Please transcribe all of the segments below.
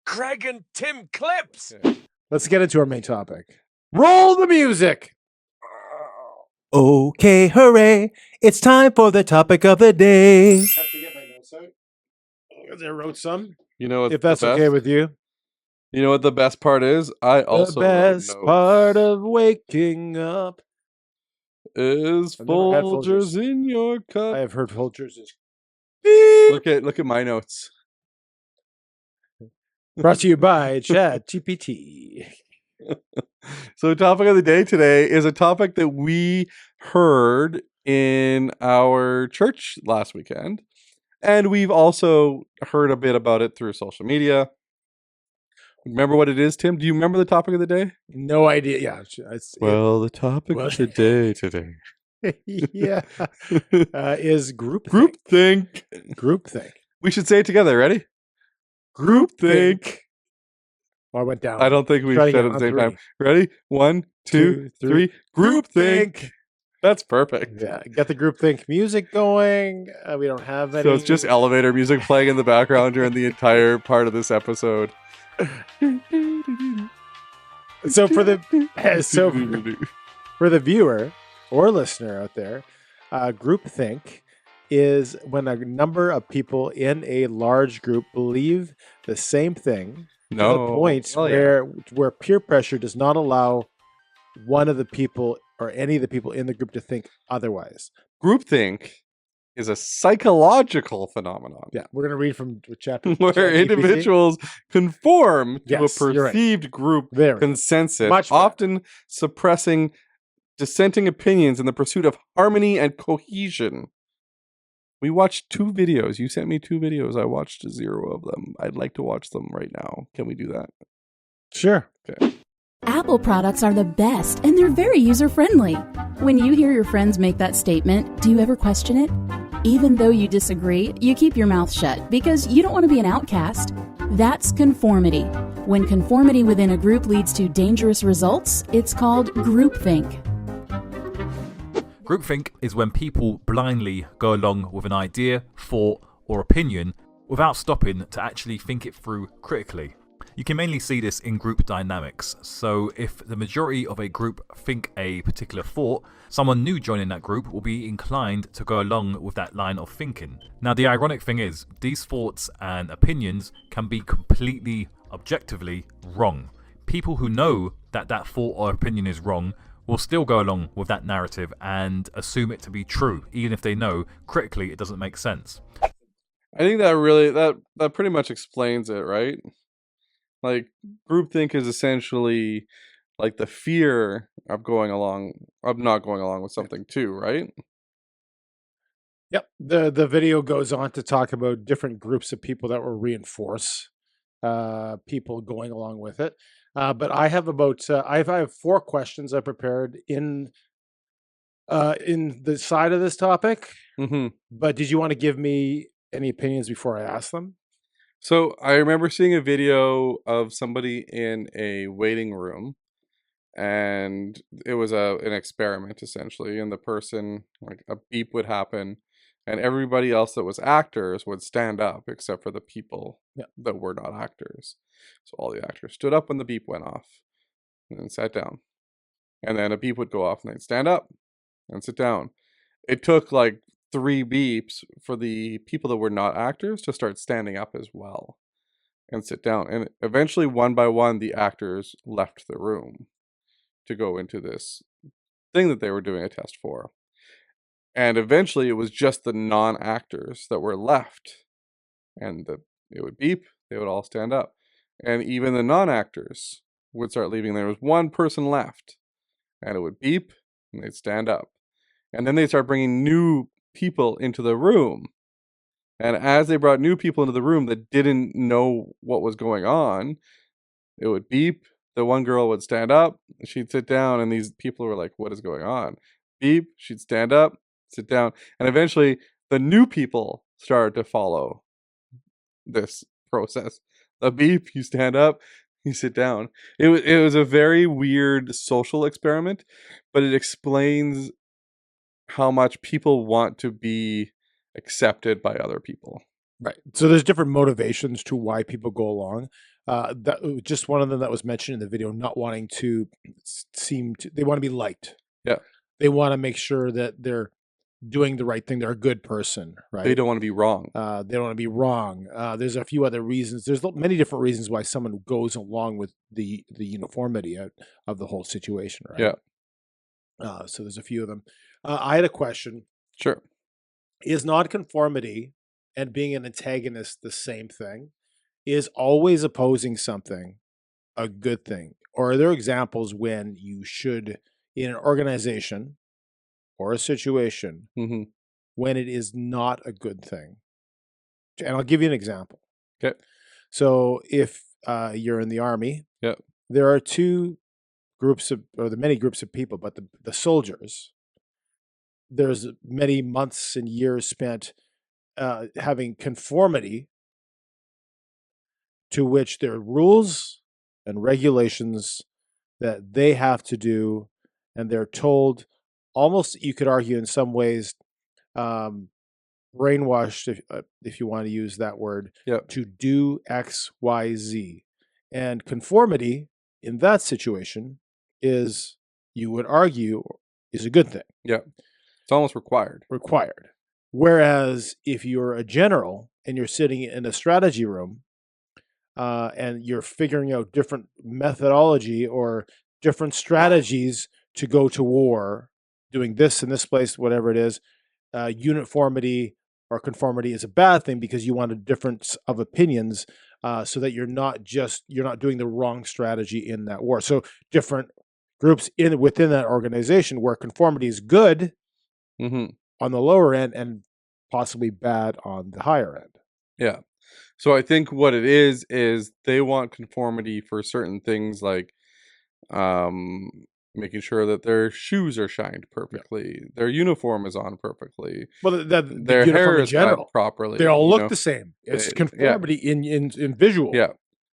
Craig and Tim clips. Okay. Let's get into our main topic. Roll the music. Okay, hooray. It's time for the topic of the day. I have to get my notes out. I wrote some. You know what? If that's okay with you. You know what the best part is? I also the best part of waking up is I've never had Folgers in your cup. I have heard Folgers is Look at my notes. brought to you by ChatGPT. So the topic of the day today is a topic that we heard in our church last weekend. And we've also heard a bit about it through social media. Remember what it is, Tim? Do you remember the topic of the day? No idea. Yeah. The topic of the day today. Yeah. Is groupthink. Groupthink. Groupthink. We should say it together. Ready? Groupthink. Oh, I went down. I don't think we Try said again it at the on same three. time. Ready? 1, 2, 3. Groupthink. That's perfect. Yeah. Get the groupthink music going. We don't have any. So it's just elevator music playing in the background during the entire part of this episode. So for the viewer or listener out there, groupthink is when a number of people in a large group believe the same thing to the point where peer pressure does not allow one of the people or any of the people in the group to think otherwise. Groupthink is a psychological phenomenon. Yeah, we're going to read from chapter where individuals conform to a perceived group consensus, often suppressing dissenting opinions in the pursuit of harmony and cohesion. We watched 2 videos. You sent me 2 videos. I watched 0 of them. I'd like to watch them right now. Can we do that? Sure. Okay. Apple products are the best, and they're very user-friendly. When you hear your friends make that statement, do you ever question it? Even though you disagree, you keep your mouth shut because you don't want to be an outcast. That's conformity. When conformity within a group leads to dangerous results, it's called groupthink. Groupthink is when people blindly go along with an idea, thought, or opinion without stopping to actually think it through critically. You can mainly see this in group dynamics. So if the majority of a group think a particular thought, someone new joining that group will be inclined to go along with that line of thinking. Now, the ironic thing is, these thoughts and opinions can be completely objectively wrong. People who know that that thought or opinion is wrong will still go along with that narrative and assume it to be true, even if they know critically it doesn't make sense. I think that really that pretty much explains it, right? Like, groupthink is essentially like the fear of not going along with something too, right? Yep. The video goes on to talk about different groups of people that will reinforce people going along with it. But I have I have 4 questions I prepared in the side of this topic. Mm-hmm. But did you want to give me any opinions before I ask them? So I remember seeing a video of somebody in a waiting room, and it was an experiment essentially, and the person, like, a beep would happen and everybody else that was actors would stand up except for the people that were not actors. So all the actors stood up when the beep went off and then sat down. And then a beep would go off and they'd stand up and sit down. It took like 3 beeps for the people that were not actors to start standing up as well and sit down. And eventually, one by one, the actors left the room to go into this thing that they were doing a test for. And eventually, it was just the non-actors that were left. And it would beep, they would all stand up. And even the non-actors would start leaving. There was one person left. And it would beep, and they'd stand up. And then they'd start bringing new people into the room. And as they brought new people into the room that didn't know what was going on, it would beep. The one girl would stand up, she'd sit down, and these people were like, what is going on? Beep, she'd stand up, sit down. And eventually, the new people started to follow this process. The beep, you stand up, you sit down. It was a very weird social experiment, but it explains how much people want to be accepted by other people. Right. So there's different motivations to why people go along. That just one of them that was mentioned in the video, not wanting to they want to be liked. Yeah. They want to make sure that they're doing the right thing. They're a good person, right? They don't want to be wrong. They don't want to be wrong. There's a few other reasons. There's many different reasons why someone goes along with the uniformity of the whole situation, right? Yeah. So there's a few of them. I had a question. Sure. Is nonconformity and being an antagonist the same thing? Is always opposing something a good thing? Or are there examples when you should, in an organization or a situation, Mm-hmm. when it is not a good thing? And I'll give you an example. Okay. So if you're in the army, Yep. there are two groups of, or the many groups of people, but the soldiers, there's many months and years spent having conformity to which there are rules and regulations that they have to do, and they're told, almost you could argue in some ways, brainwashed, if you want to use that word, Yep. to do X, Y, Z. And conformity in that situation is, you would argue, is a good thing. Yeah. It's almost required. Required. Whereas if you're a general and you're sitting in a strategy room and you're figuring out different methodology or different strategies to go to war, doing this in this place, whatever it is, uniformity or conformity is a bad thing because you want a difference of opinions so that you're not doing the wrong strategy in that war. So different groups within that organization where conformity is good Mm-hmm. on the lower end and possibly bad on the higher end. Yeah. So I think what it is they want conformity for certain things, like making sure that their shoes are shined perfectly, their uniform is on perfectly, Well, the their uniform hair in is general, cut properly. they all you look know? the same. It's Yeah. conformity in visual. Yeah.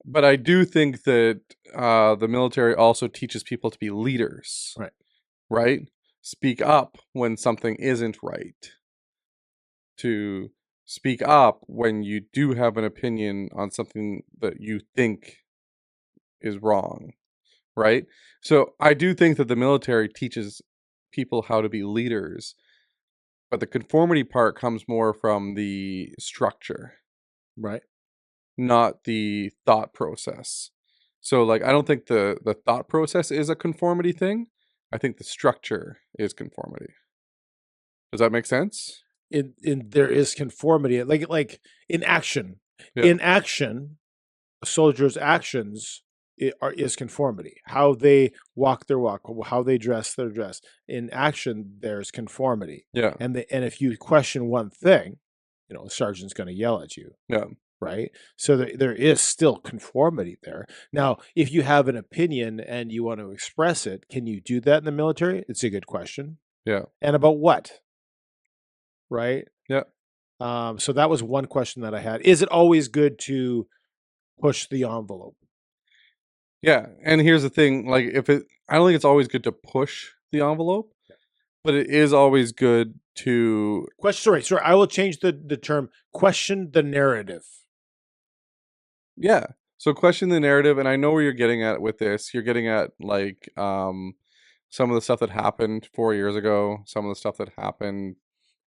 But I do think that the military also teaches people to be leaders. Right. Right? Speak up when something isn't right. To speak up when you do have an opinion on something that you think is wrong. Right? So I do think that the military teaches people how to be leaders. But the conformity part comes more from the structure, Right. not the thought process. So like I don't think the thought process is a conformity thing. I think the structure is conformity. Does that make sense? In there is conformity, like in action. Yeah. In action, a soldier's actions is conformity. How they walk their walk, how they dress their dress. In action, there's conformity. Yeah. And if you question one thing, the sergeant's going to yell at you. Yeah. Right? So there is still conformity there. Now, if you have an opinion and you want to express it, can you do that in the military? It's a good question. Yeah. And about what? Right? Yeah. So that was one question that I had. Is it always good to push the envelope? Yeah. And here's the thing, like I don't think it's always good to push the envelope, but it is always good to Sorry, I will change the term, question the narrative. Yeah. So question the narrative, and I know where you're getting at with this. You're getting at like some of the stuff that happened 4 years ago, some of the stuff that happened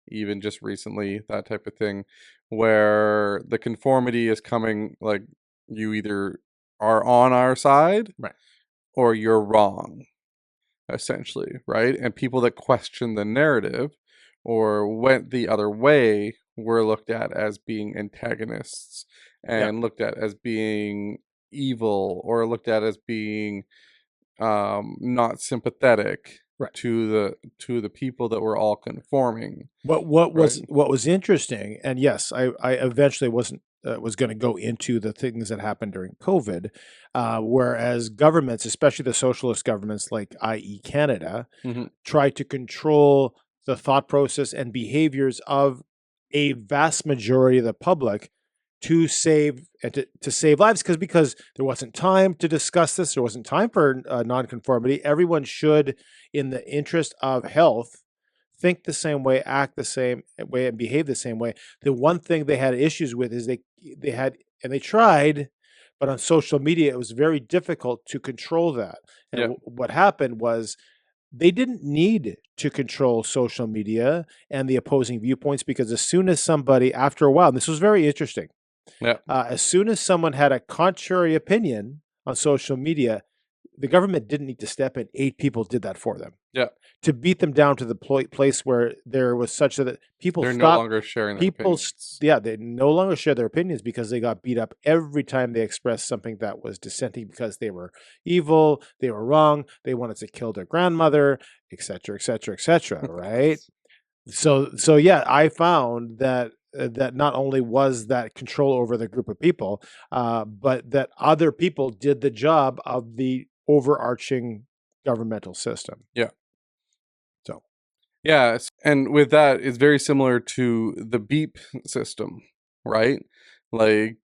even just recently, that type of thing, where the conformity is coming, like you either are on our side, right, or you're wrong, essentially, right? And people that question the narrative or went the other way were looked at as being antagonists and looked at as being evil, or looked at as being not sympathetic to the people that were all conforming. What was interesting, and yes, I eventually was going to go into the things that happened during COVID, whereas governments, especially the socialist governments like i.e. Canada, tried to control the thought process and behaviors of a vast majority of the public to save lives, because there wasn't time to discuss this. There wasn't time for nonconformity. Everyone should, in the interest of health, think the same way, act the same way, and behave the same way. The one thing they had issues with is they tried, But on social media, it was very difficult to control that. And what happened was they didn't need to control social media and the opposing viewpoints, because as soon as somebody, after a while, and this was very interesting, as soon as someone had a contrary opinion on social media, the government didn't need to step in. 8 people did that for them. To beat them down to the place where there was such that people they're stopped, no longer sharing their opinions. They no longer share their opinions because they got beat up every time they expressed something that was dissenting, because they were evil, they were wrong, they wanted to kill their grandmother, etc., etc., etc. Right? So yeah, I found that that not only was that control over the group of people, but that other people did the job of the overarching governmental system. Yeah, and with that, it's very similar to the beep system, right? Like,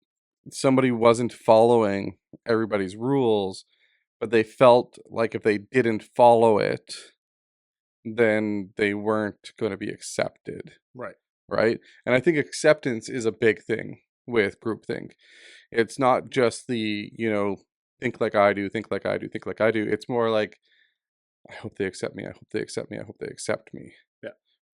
somebody wasn't following everybody's rules, but they felt like if they didn't follow it, then they weren't going to be accepted. Right? And I think acceptance is a big thing with groupthink. It's not just the, think like I do, think like I do, think like I do. It's more like, I hope they accept me. I hope they accept me. I hope they accept me.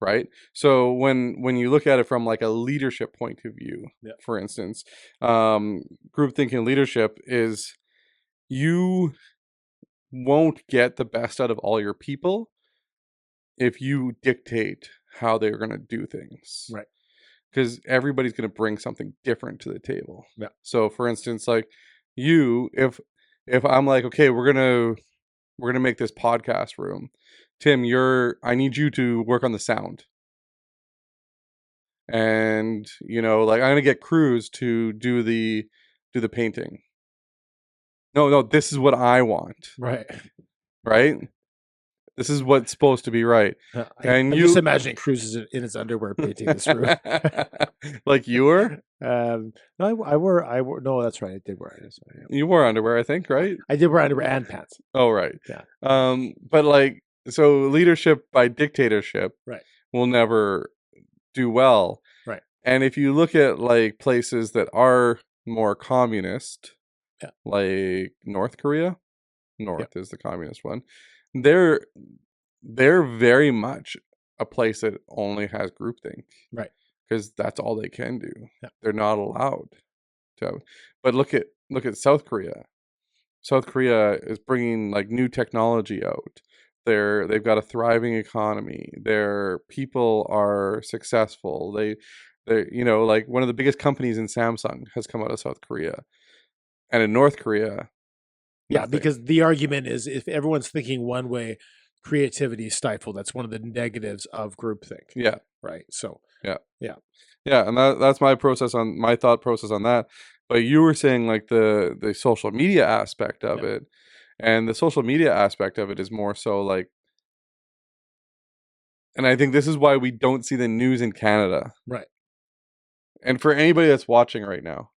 Right. So when you look at it from like a leadership point of view, for instance, groupthink and leadership is, you won't get the best out of all your people if you dictate how they're going to do things. Because everybody's going to bring something different to the table. So for instance, like if I'm like, okay, we're gonna make this podcast room. Tim, I need you to work on the sound. And, like, I'm gonna get Cruz to do the painting. No, this is what I want. Right? This is what's supposed to be right. I'm just imagining Cruz is in his underwear painting this room. Like you were? No, I wore. No, that's right. I did wear it. You wore underwear, I think, right? I did wear underwear and pants. Oh, right. But like, so leadership by dictatorship, will never do well. And if you look at like places that are more communist, like North Korea, is the communist one. They're very much a place that only has groupthink, because that's all they can do. They're not allowed to. But look at South Korea. South Korea is bringing like new technology out. They've got a thriving economy. Their people are successful. They're like one of the biggest companies in Samsung has come out of South Korea, and in North Korea. Nothing. Because the argument is, if everyone's thinking one way, creativity is stifled. That's one of the negatives of groupthink. Right. So and that's my thought process on that. But you were saying like the social media aspect of it, and the social media aspect of it is more so like, and I think this is why we don't see the news in Canada. And for anybody that's watching right now,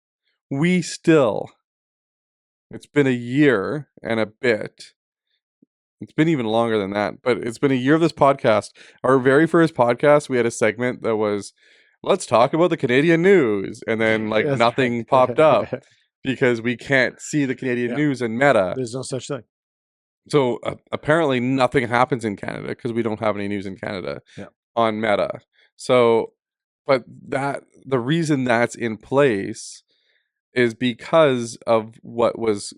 it's been a year and a bit. It's been even longer than that, but it's been a year of this podcast. Our very first podcast, we had a segment that was, let's talk about the Canadian news. And then like nothing popped up because we can't see the Canadian news in Meta. There's no such thing. So apparently nothing happens in Canada because we don't have any news in Canada on Meta. So, but the reason that's in place is because of what was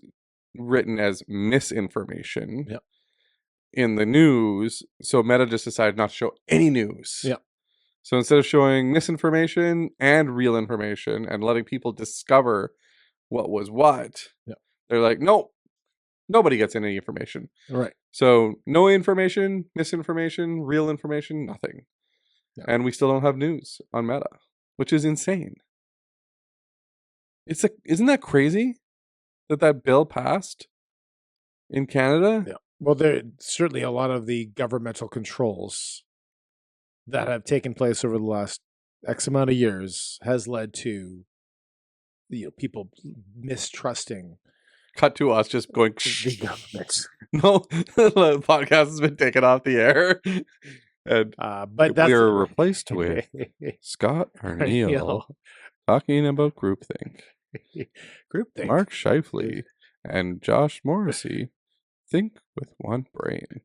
written as misinformation in the news. So Meta just decided not to show any news. So instead of showing misinformation and real information and letting people discover what was what, they're like, nope, nobody gets any information. So no information, misinformation, real information, nothing. And we still don't have news on Meta, which is insane. Isn't that crazy that bill passed in Canada? Well, there certainly a lot of the governmental controls that have taken place over the last X amount of years has led to people mistrusting. Cut to us just going the government. No, the podcast has been taken off the air. And but that's we're replaced with Scott or Neil talking about groupthink. Groupthink. Mark Scheifele and Josh Morrissey think with one brain.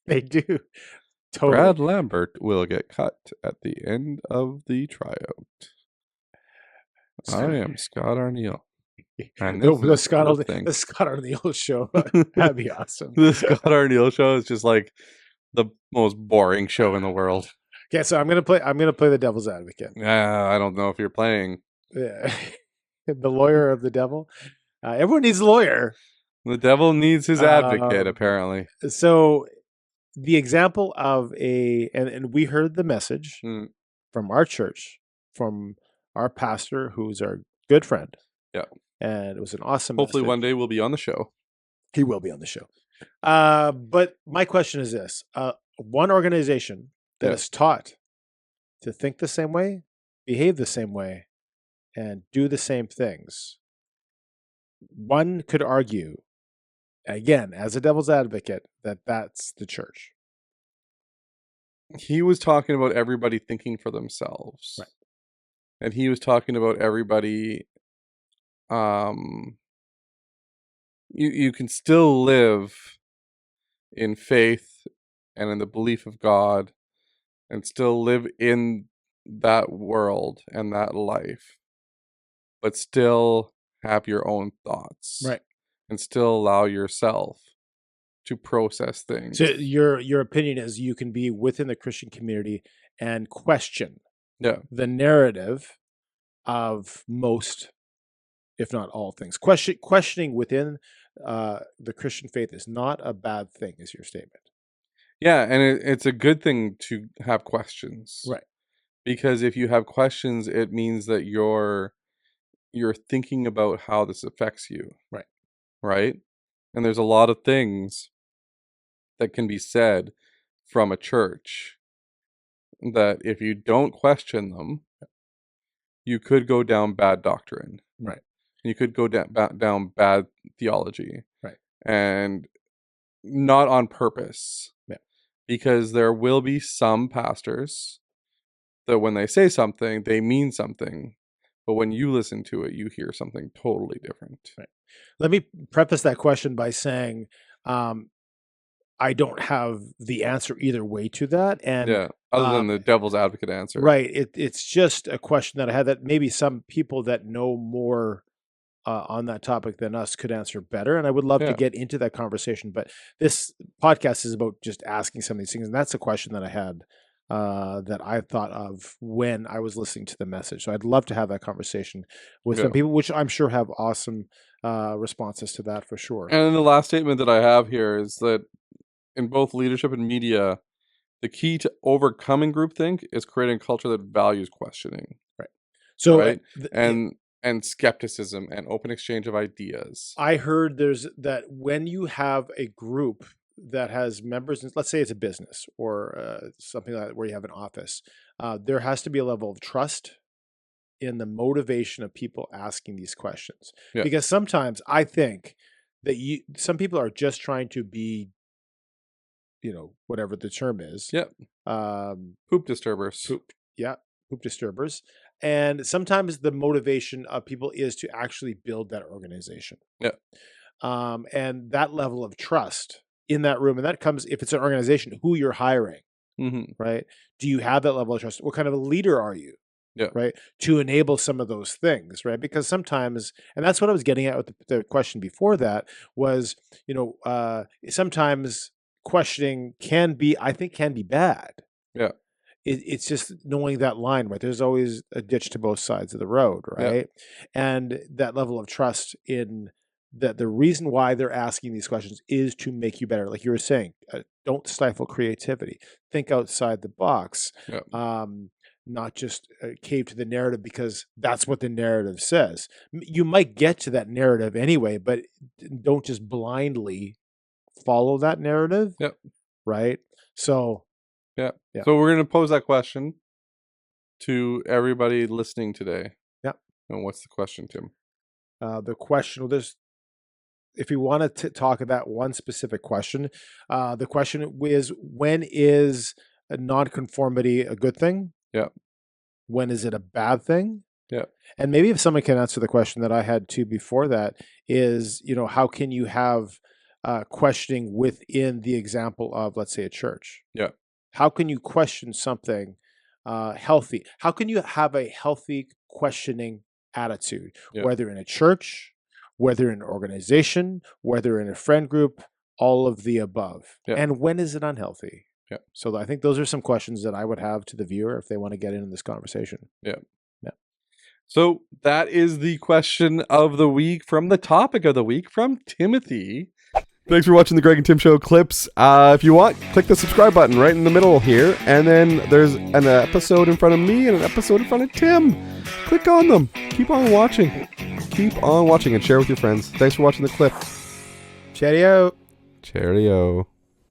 They do. Totally. Brad Lambert will get cut at the end of the tryout. I am Scott Arneal. And this The is Scott Groupthink. Arneal show. That'd be awesome. The Scott Arneal show is just like the most boring show in the world. Okay, so I'm gonna play the devil's advocate. I don't know if you're playing. Yeah. The lawyer of the devil. Everyone needs a lawyer. The devil needs his advocate, apparently. So the example of and we heard the message from our church, from our pastor, who's our good friend. Yeah. And it was an awesome Hopefully message. one day we'll be on the show. He will be on the show. But my question is this. One organization that is taught to think the same way, behave the same way, and do the same things. One could argue, again, as a devil's advocate, that that's the church. He was talking about everybody thinking for themselves. Right. And he was talking about everybody, you can still live in faith and in the belief of God and still live in that world and that life, but still have your own thoughts. Right. And still allow yourself to process things. So your opinion is you can be within the Christian community and question the narrative of most, if not all things. Questioning within the Christian faith is not a bad thing, is your statement. Yeah, and it's a good thing to have questions. Right. Because if you have questions, it means that you're thinking about how this affects you. Right. Right? And there's a lot of things that can be said from a church that if you don't question them, you could go down bad doctrine. Right. You could go down bad theology. Right. And not on purpose. Yeah. Because there will be some pastors that when they say something, they mean something. But when you listen to it, you hear something totally different. Right. Let me preface that question by saying I don't have the answer either way to that. And other than the devil's advocate answer. Right. It's just a question that I had that maybe some people that know more on that topic than us could answer better. And I would love to get into that conversation. But this podcast is about just asking some of these things. And that's a question that I had that I thought of when I was listening to the message. So I'd love to have that conversation with some people, which I'm sure have awesome responses to that for sure. And then the last statement that I have here is that in both leadership and media, the key to overcoming groupthink is creating a culture that values questioning. Right. So, right? And skepticism and open exchange of ideas. I heard there's that when you have a group that has members, let's say it's a business or something like that where you have an office, there has to be a level of trust in the motivation of people asking these questions. Yeah. Because sometimes I think that some people are just trying to be, whatever the term is. Yep. Poop disturbers. Poop disturbers. And sometimes the motivation of people is to actually build that organization. Yeah. And that level of trust in that room, and that comes, if it's an organization, who you're hiring, right? Do you have that level of trust? What kind of a leader are you? Yeah. Right. To enable some of those things, right? Because sometimes, and that's what I was getting at with the question before that was, sometimes questioning can be bad. Yeah. It's just knowing that line, right? There's always a ditch to both sides of the road, right? Yeah. And that level of trust in that the reason why they're asking these questions is to make you better. Like you were saying, don't stifle creativity. Think outside the box. Yeah. Not just cave to the narrative because that's what the narrative says. You might get to that narrative anyway, but don't just blindly follow that narrative. Yep. Right? So yeah. So we're going to pose that question to everybody listening today. Yeah. And what's the question, Tim? The question, if we want to talk about one specific question, the question is, when is a nonconformity a good thing? Yeah. When is it a bad thing? Yeah. And maybe if someone can answer the question that I had too before that is, how can you have questioning within the example of, let's say, a church? Yeah. How can you question something healthy? How can you have a healthy questioning attitude, whether in a church, whether in an organization, whether in a friend group, all of the above? And when is it unhealthy? So I think those are some questions that I would have to the viewer if they want to get into this conversation. Yeah. So that is the question of the week from the topic of the week from Timothy. Thanks for watching the Greg and Tim Show clips. If you want, click the subscribe button right in the middle here. And then there's an episode in front of me and an episode in front of Tim. Click on them. Keep on watching. Keep on watching and share with your friends. Thanks for watching the clip. Cheerio. Cheerio.